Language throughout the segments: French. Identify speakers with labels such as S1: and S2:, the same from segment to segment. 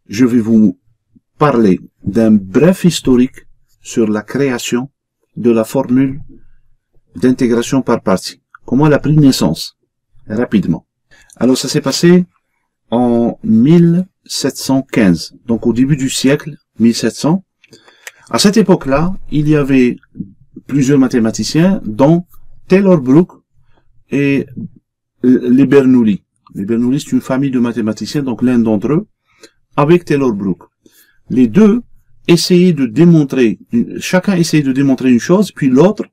S1: je vais vous parler d'un bref historique sur la création de la formule d'intégration par partie. Comment elle a pris naissance, rapidement. Alors ça s'est passé en 1715, donc au début du siècle 1700. À cette époque-là, il y avait plusieurs mathématiciens, dont Taylor Brooke et les Bernoulli. Les Bernoulli, c'est une famille de mathématiciens, donc l'un d'entre eux, avec Taylor Brooke. Les deux essayaient de démontrer, chacun essayait de démontrer une chose, puis l'autre,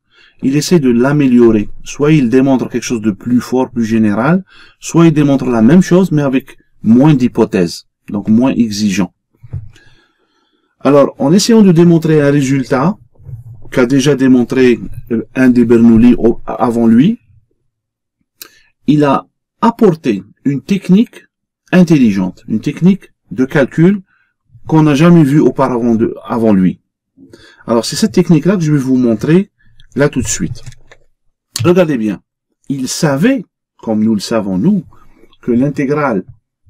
S1: il essaie de l'améliorer. Soit il démontre quelque chose de plus fort, plus général, soit il démontre la même chose, mais avec moins d'hypothèses, donc moins exigeant. Alors, en essayant de démontrer un résultat qu'a déjà démontré un des Bernoulli avant lui, il a apporté une technique intelligente, une technique de calcul qu'on n'a jamais vue auparavant avant lui. Alors, c'est cette technique-là que je vais vous montrer là tout de suite. Regardez bien. Il savait, comme nous le savons nous, que l'intégrale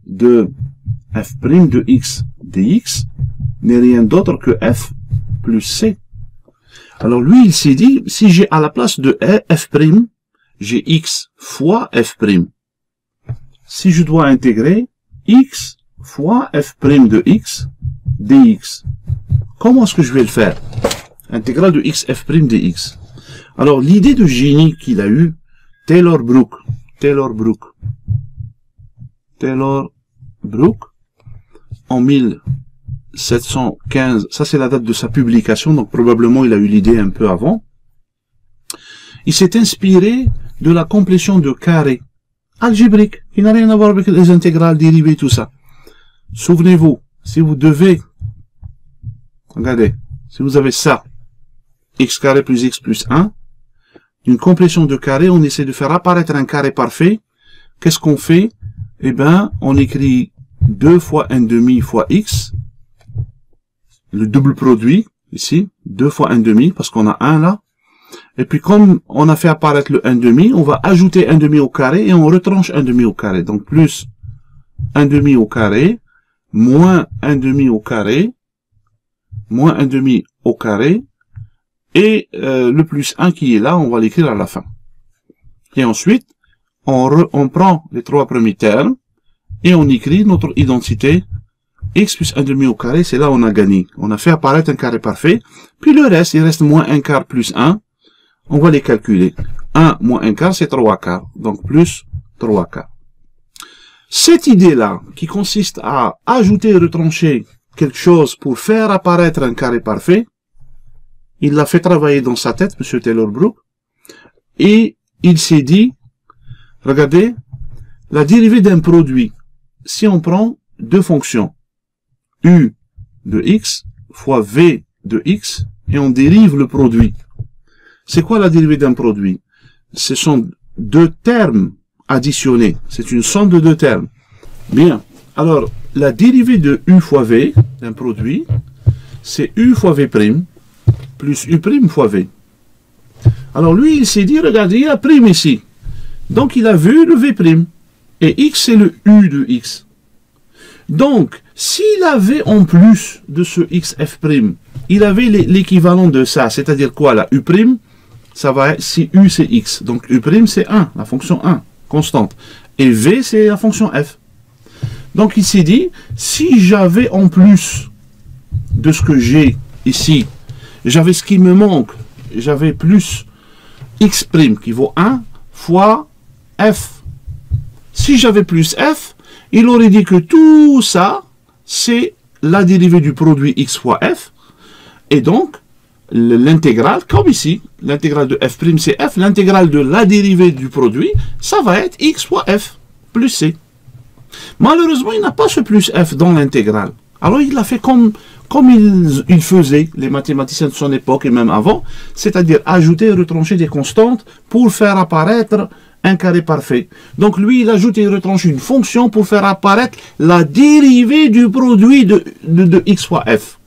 S1: de f' de x dx n'est rien d'autre que f plus c. Alors lui, il s'est dit, si j'ai à la place de f', j'ai x fois f'. Si je dois intégrer x fois f' de x dx, comment est-ce que je vais le faire? Intégrale de x f' dx. Alors l'idée de génie qu'il a eu, Taylor Brooke, en 1715, ça c'est la date de sa publication, donc probablement il a eu l'idée un peu avant. Il s'est inspiré de la complétion de carrés algébriques, qui n'a rien à voir avec les intégrales, dérivées, tout ça. Souvenez-vous, si vous devez, regardez, si vous avez ça, x carré plus x plus 1, une complétion de carré, on essaie de faire apparaître un carré parfait. Qu'est-ce qu'on fait? Eh ben, on écrit 2 fois 1/2 fois x, le double produit, ici, 2 fois 1/2, parce qu'on a 1 là. Et puis, comme on a fait apparaître le 1/2, on va ajouter 1/2 au carré et on retranche 1/2 au carré. Donc, plus 1/2 au carré, moins 1/2 au carré, moins 1/2 au carré, et le plus 1 qui est là, on va l'écrire à la fin. Et ensuite, on prend les trois premiers termes, et on écrit notre identité, x plus 1/2 au carré, c'est là où on a gagné. On a fait apparaître un carré parfait, puis le reste, il reste moins 1 quart plus 1, on va les calculer. 1 moins 1 quart, c'est 3 quarts, donc plus 3 quarts. Cette idée-là, qui consiste à ajouter et retrancher quelque chose pour faire apparaître un carré parfait, il l'a fait travailler dans sa tête, M. Taylor Brooke, et il s'est dit, regardez, la dérivée d'un produit, si on prend deux fonctions, u de x fois v de x, et on dérive le produit. C'est quoi la dérivée d'un produit? Ce sont deux termes additionnés. C'est une somme de deux termes. Bien. Alors, la dérivée de u fois v, d'un produit, c'est u fois v' plus u' fois v. Alors lui, il s'est dit, regardez, il y a prime ici. Donc, il a vu le v'. Et x, c'est le u de x. Donc, s'il avait en plus de ce x f', il avait l'équivalent de ça, c'est-à-dire quoi, la u', ça va être, si u c'est x, donc u' c'est 1, la fonction 1, constante. Et v, c'est la fonction f. Donc, il s'est dit, si j'avais en plus de ce que j'ai ici, j'avais ce qui me manque, j'avais plus x' qui vaut 1 fois f. Si j'avais plus f, il aurait dit que tout ça, c'est la dérivée du produit x fois f, et donc, l'intégrale, comme ici, l'intégrale de f' c'est f, l'intégrale de la dérivée du produit, ça va être x fois f, plus c. Malheureusement, il n'a pas ce plus f dans l'intégrale. Alors, il l'a fait comme il faisait, les mathématiciens de son époque et même avant, c'est-à-dire ajouter et retrancher des constantes pour faire apparaître un carré parfait. Donc, lui, il ajoute et retranche une fonction pour faire apparaître la dérivée du produit de x fois f.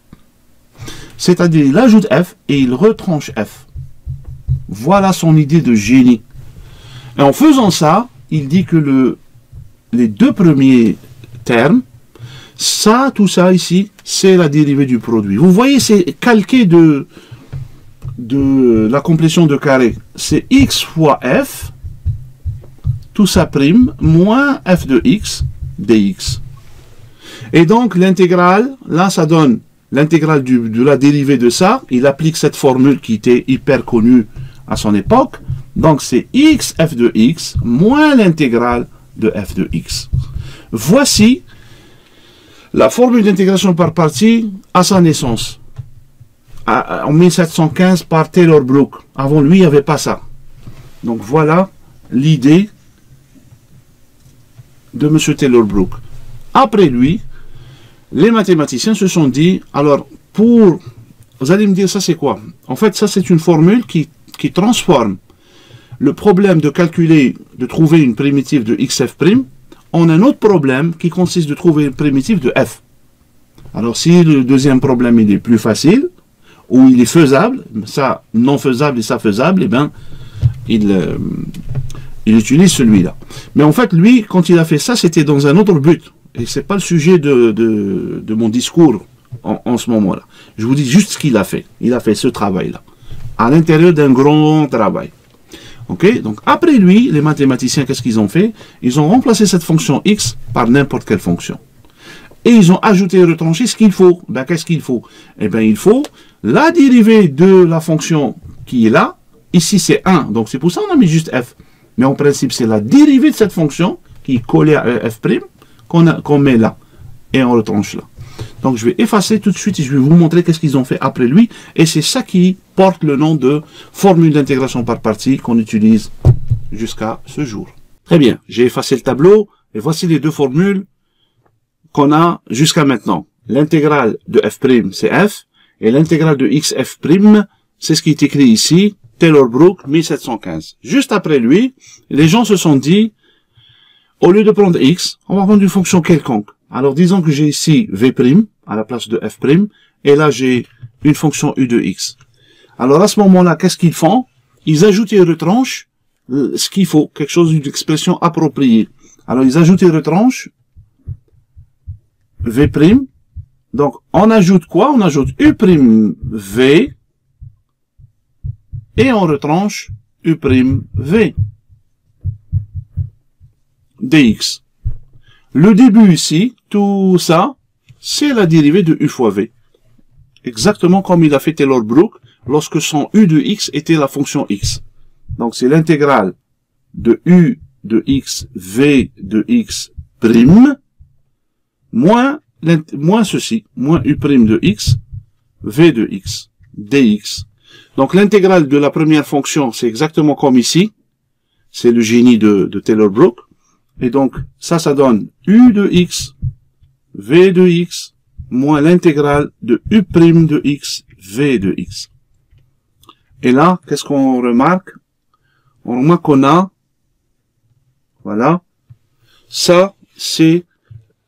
S1: C'est-à-dire, il ajoute f et il retranche f. Voilà son idée de génie. Et en faisant ça, il dit que les deux premiers termes, Ça, tout ça ici, c'est la dérivée du produit. Vous voyez, c'est calqué de la complétion de carré. C'est x fois f, tout ça prime, moins f de x, dx. Et donc, l'intégrale, là, ça donne l'intégrale de la dérivée de ça. Il applique cette formule qui était hyper connue à son époque. Donc, c'est x f de x moins l'intégrale de f de x. Voici la formule d'intégration par partie à sa naissance. En 1715 par Taylor Brook. Avant lui, il n'y avait pas ça. Donc, voilà l'idée de M. Taylor Brook. Après lui, les mathématiciens se sont dit, alors, vous allez me dire, ça c'est quoi? En fait, ça c'est une formule qui transforme le problème de calculer, de trouver une primitive de xf' en un autre problème qui consiste de trouver une primitive de f. Alors, si le deuxième problème il est plus facile, ou il est faisable, ça non faisable et ça faisable, eh bien, il utilise celui-là. Mais en fait, lui, quand il a fait ça, c'était dans un autre but. Et c'est pas le sujet de mon discours en ce moment-là. Je vous dis juste ce qu'il a fait. Il a fait ce travail-là. À l'intérieur d'un grand travail. Ok? Donc, après lui, les mathématiciens, qu'est-ce qu'ils ont fait? Ils ont remplacé cette fonction x par n'importe quelle fonction. Et ils ont ajouté et retranché ce qu'il faut. Ben, qu'est-ce qu'il faut? Eh bien, il faut la dérivée de la fonction qui est là. Ici, c'est 1. Donc, c'est pour ça qu'on a mis juste f. Mais en principe, c'est la dérivée de cette fonction qui est collée à f' qu'on met là. Et on retranche là. Donc, je vais effacer tout de suite et je vais vous montrer qu'est-ce qu'ils ont fait après lui. Et c'est ça qui porte le nom de formule d'intégration par partie qu'on utilise jusqu'à ce jour. Très bien. J'ai effacé le tableau et voici les deux formules qu'on a jusqu'à maintenant. L'intégrale de f', c'est f. Et l'intégrale de xf', c'est ce qui est écrit ici. Taylor Brook, 1715. Juste après lui, les gens se sont dit, au lieu de prendre x, on va prendre une fonction quelconque. Alors, disons que j'ai ici v' à la place de f', et là, j'ai une fonction u de x. Alors, à ce moment-là, qu'est-ce qu'ils font? Ils ajoutent et retranchent ce qu'il faut, quelque chose d'une expression appropriée. Alors, ils ajoutent et retranchent v'. Donc, on ajoute quoi? On ajoute u'v et on retranche u'v dx. Le début ici, tout ça, c'est la dérivée de u fois v. Exactement comme il a fait Taylor Brook lorsque son u de x était la fonction x. Donc c'est l'intégrale de u de x, v de x prime, moins ceci, moins u prime de x, v de x, dx. Donc l'intégrale de la première fonction, c'est exactement comme ici. C'est le génie de Taylor Brook. Et donc, ça donne u de x, v de x, moins l'intégrale de u' de x, v de x. Et là, qu'est-ce qu'on remarque? On remarque qu'on a, voilà, ça, c'est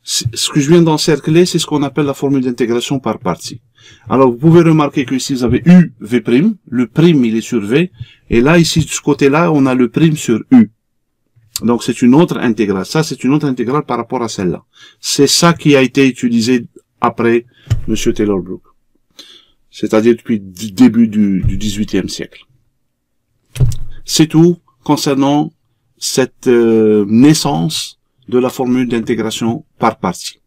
S1: ce que je viens d'encercler, c'est ce qu'on appelle la formule d'intégration par partie. Alors, vous pouvez remarquer que ici, vous avez u, v', le prime, il est sur v, et là, ici, de ce côté-là, on a le prime sur u. Donc, c'est une autre intégrale. Ça, c'est une autre intégrale par rapport à celle-là. C'est ça qui a été utilisé après M. Taylor Brook. C'est-à-dire depuis le début du XVIIIe siècle. C'est tout concernant cette naissance de la formule d'intégration par partie.